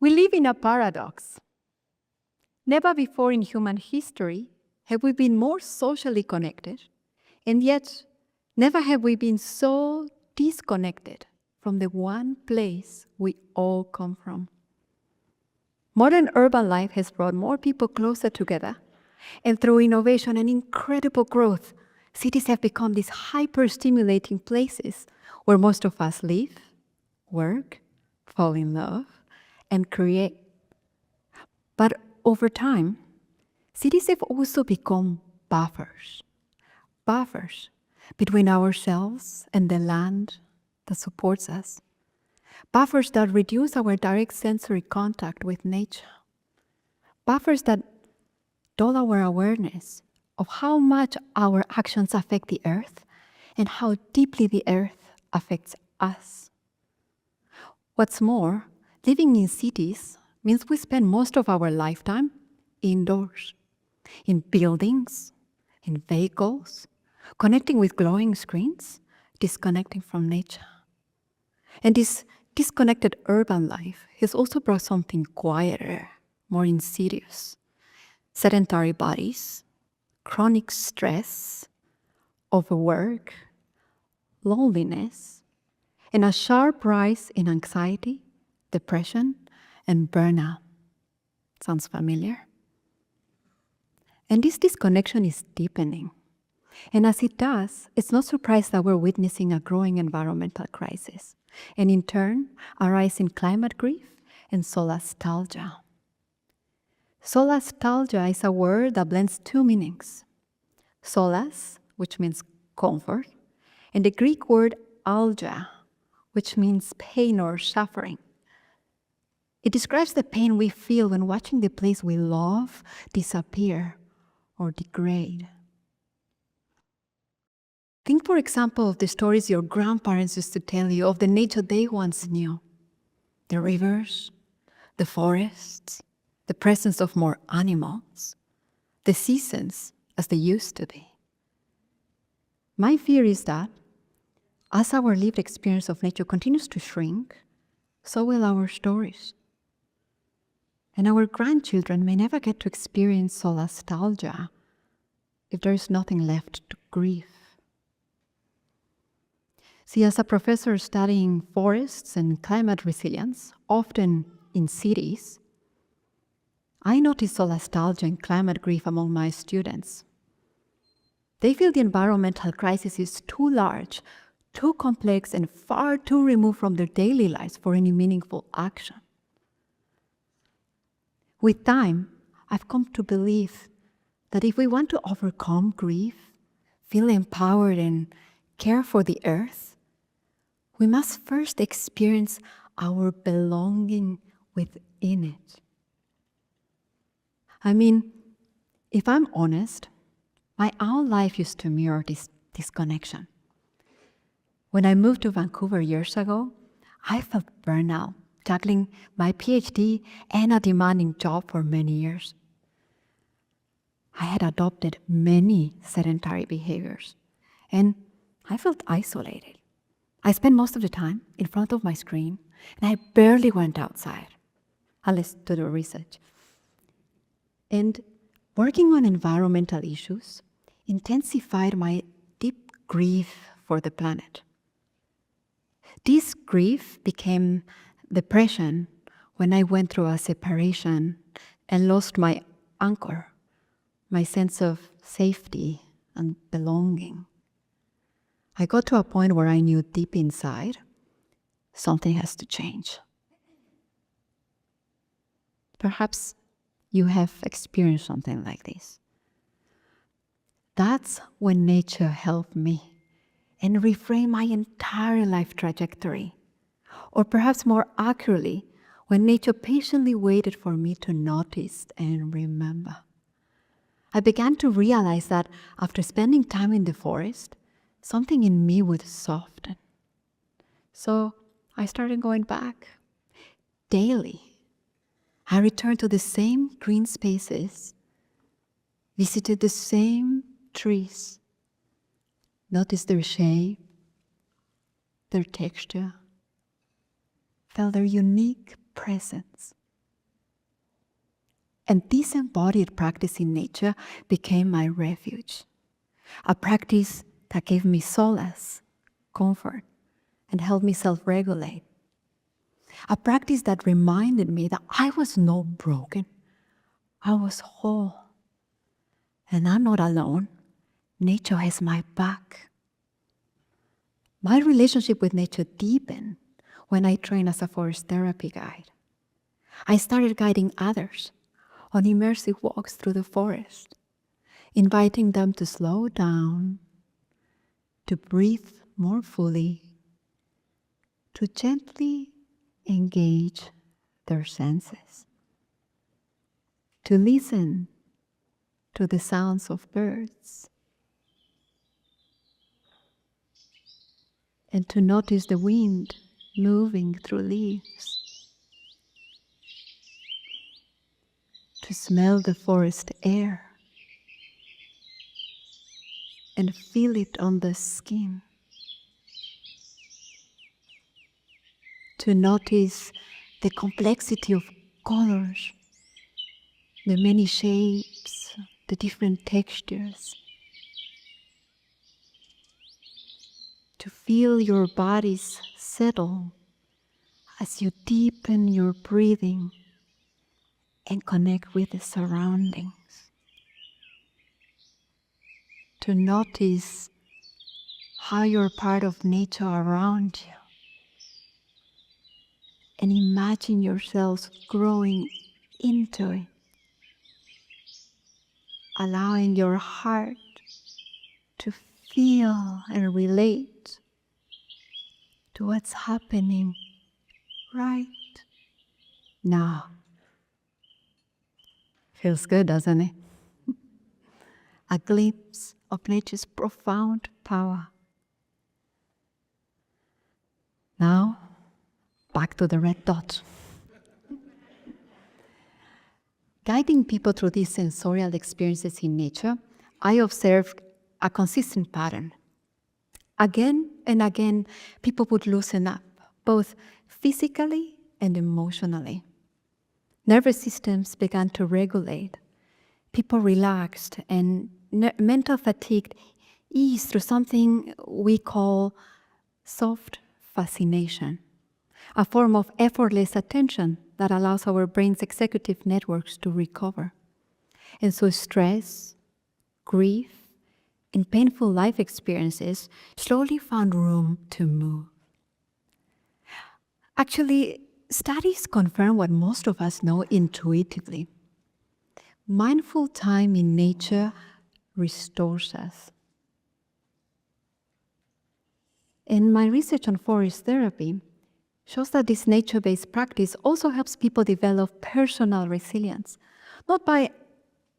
We live in a paradox. Never before in human history have we been more socially connected, and yet never have we been so disconnected from the one place we all come from. Modern urban life has brought more people closer together, and through innovation and incredible growth, cities have become these hyper-stimulating places where most of us live, work, fall in love, and create. But over time, cities have also become buffers between ourselves and the land that supports us, buffers that reduce our direct sensory contact with nature, buffers that dull our awareness of how much our actions affect the earth and how deeply the earth affects us. What's more, living in cities means we spend most of our lifetime indoors, in buildings, in vehicles, connecting with glowing screens, disconnecting from nature. And this disconnected urban life has also brought something quieter, more insidious. Sedentary bodies, chronic stress, overwork, loneliness, and a sharp rise in anxiety, depression, and burnout. Sounds familiar? And this disconnection is deepening. And as it does, it's no surprise that we're witnessing a growing environmental crisis, and in turn, a rise in climate grief and solastalgia. Solastalgia is a word that blends two meanings. Solas, which means comfort, and the Greek word algia, which means pain or suffering. It describes the pain we feel when watching the place we love disappear or degrade. Think, for example, of the stories your grandparents used to tell you of the nature they once knew. The rivers, the forests, the presence of more animals, the seasons as they used to be. My fear is that as our lived experience of nature continues to shrink, so will our stories. And our grandchildren may never get to experience solastalgia if there is nothing left to grieve. See, as a professor studying forests and climate resilience, often in cities, I notice solastalgia and climate grief among my students. They feel the environmental crisis is too large, too complex, and far too removed from their daily lives for any meaningful action. With time, I've come to believe that if we want to overcome grief, feel empowered, and care for the earth, we must first experience our belonging within it. I mean, if I'm honest, my own life used to mirror this disconnection. When I moved to Vancouver years ago, I felt burnout, juggling my PhD and a demanding job for many years. I had adopted many sedentary behaviors, and I felt isolated. I spent most of the time in front of my screen, and I barely went outside, unless to do research. And working on environmental issues intensified my deep grief for the planet. This grief became depression when I went through a separation and lost my anchor, my sense of safety and belonging. I got to a point where I knew deep inside, something has to change. Perhaps you have experienced something like this. That's when nature helped me and reframed my entire life trajectory. Or perhaps more accurately, when nature patiently waited for me to notice and remember. I began to realize that after spending time in the forest, something in me would soften. So I started going back daily. I returned to the same green spaces, visited the same trees, noticed their shape, their texture, felt their unique presence. And this embodied practice in nature became my refuge, a practice that gave me solace, comfort, and helped me self-regulate. A practice that reminded me that I was not broken, I was whole. And I'm not alone. Nature has my back. My relationship with nature deepened when I trained as a forest therapy guide. I started guiding others on immersive walks through the forest, inviting them to slow down, to breathe more fully, to gently engage their senses, to listen to the sounds of birds, and to notice the wind moving through leaves, to smell the forest air and feel it on the skin, to notice the complexity of colors, the many shapes, the different textures, to feel your bodies settle as you deepen your breathing and connect with the surroundings, to notice how you're part of nature around you, and imagine yourselves growing into it, allowing your heart to feel and relate to what's happening right now. Feels good, doesn't it? A glimpse of nature's profound power. Now, back to the red dot. Guiding people through these sensorial experiences in nature, I observed a consistent pattern. Again and again, people would loosen up, both physically and emotionally. Nervous systems began to regulate. People relaxed, and mental fatigue eased through something we call soft fascination, a form of effortless attention that allows our brain's executive networks to recover. And so stress, grief, and painful life experiences slowly found room to move. Actually, studies confirm what most of us know intuitively. Mindful time in nature restores us. And my research on forest therapy shows that this nature-based practice also helps people develop personal resilience, not by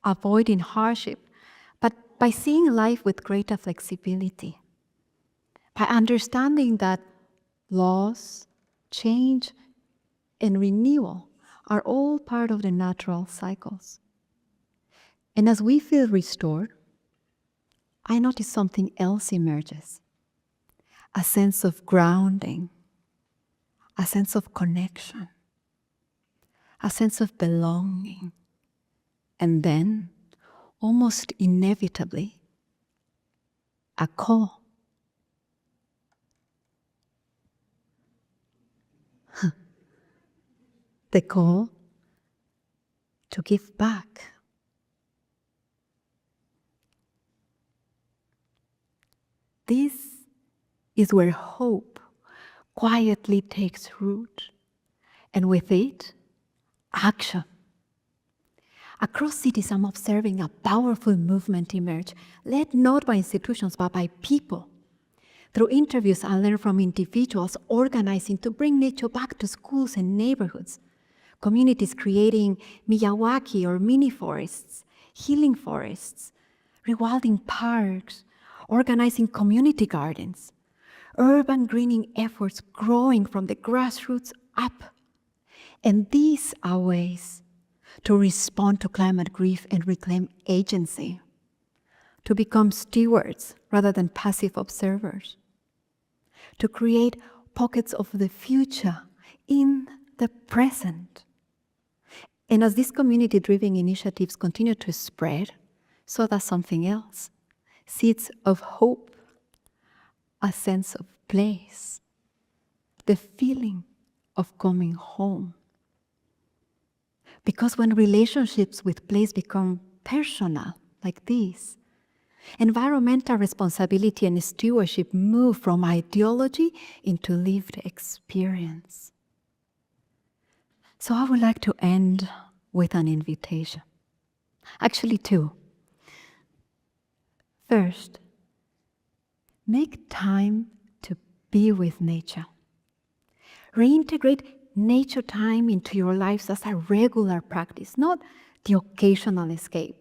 avoiding hardship, but by seeing life with greater flexibility, by understanding that loss, change, and renewal are all part of the natural cycles. And as we feel restored, I notice something else emerges, a sense of grounding, a sense of connection, a sense of belonging, and then, almost inevitably, a call. The call to give back. This is where hope quietly takes root, and with it, action. Across cities, I'm observing a powerful movement emerge, led not by institutions, but by people. Through interviews, I learned from individuals organizing to bring nature back to schools and neighborhoods, communities creating Miyawaki or mini forests, healing forests, rewilding parks, organizing community gardens, urban greening efforts growing from the grassroots up. And these are ways to respond to climate grief and reclaim agency, to become stewards rather than passive observers, to create pockets of the future in the present. And as these community-driven initiatives continue to spread, so does something else. Seeds of hope, a sense of place, the feeling of coming home. Because when relationships with place become personal, like these, environmental responsibility and stewardship move from ideology into lived experience. So I would like to end with an invitation. Actually, two. First, make time to be with nature. Reintegrate nature time into your lives as a regular practice, not the occasional escape.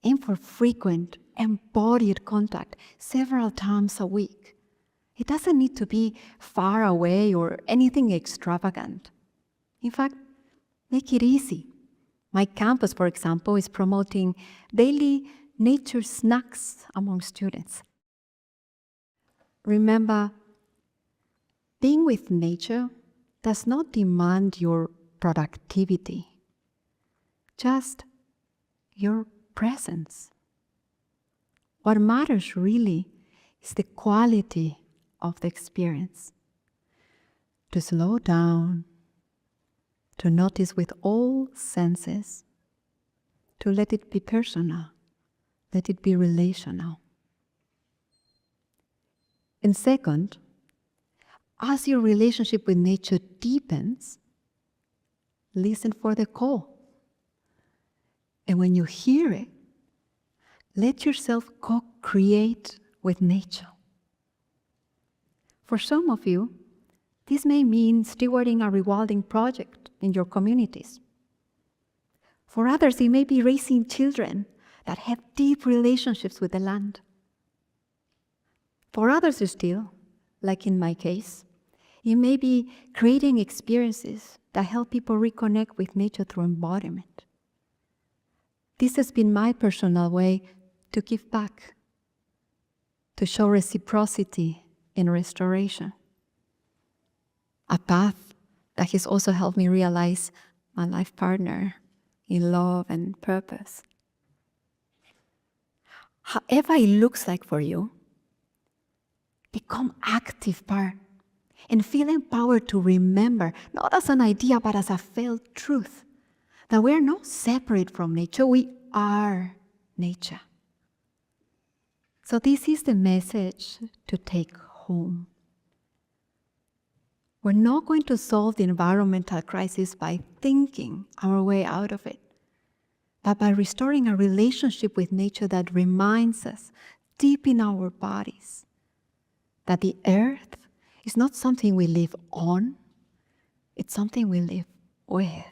Aim for frequent, embodied contact several times a week. It doesn't need to be far away or anything extravagant. In fact, make it easy. My campus, for example, is promoting daily nature snacks among students. Remember, being with nature does not demand your productivity, just your presence. What matters really is the quality of the experience. To slow down, to notice with all senses, to let it be personal, let it be relational. And second, as your relationship with nature deepens, listen for the call. And when you hear it, let yourself co-create with nature. For some of you, this may mean stewarding a rewilding project in your communities. For others, it may be raising children that have deep relationships with the land. For others still, like in my case, it may be creating experiences that help people reconnect with nature through embodiment. This has been my personal way to give back, to show reciprocity in restoration. A path that has also helped me realize my life partner in love and purpose. However it looks like for you, become active part and feel empowered to remember, not as an idea, but as a felt truth, that we are not separate from nature, we are nature. So this is the message to take home. We're not going to solve the environmental crisis by thinking our way out of it, but by restoring a relationship with nature that reminds us deep in our bodies that the earth is not something we live on, it's something we live with.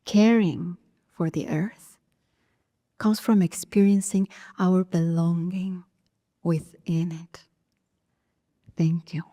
Caring for the earth comes from experiencing our belonging within it. Thank you.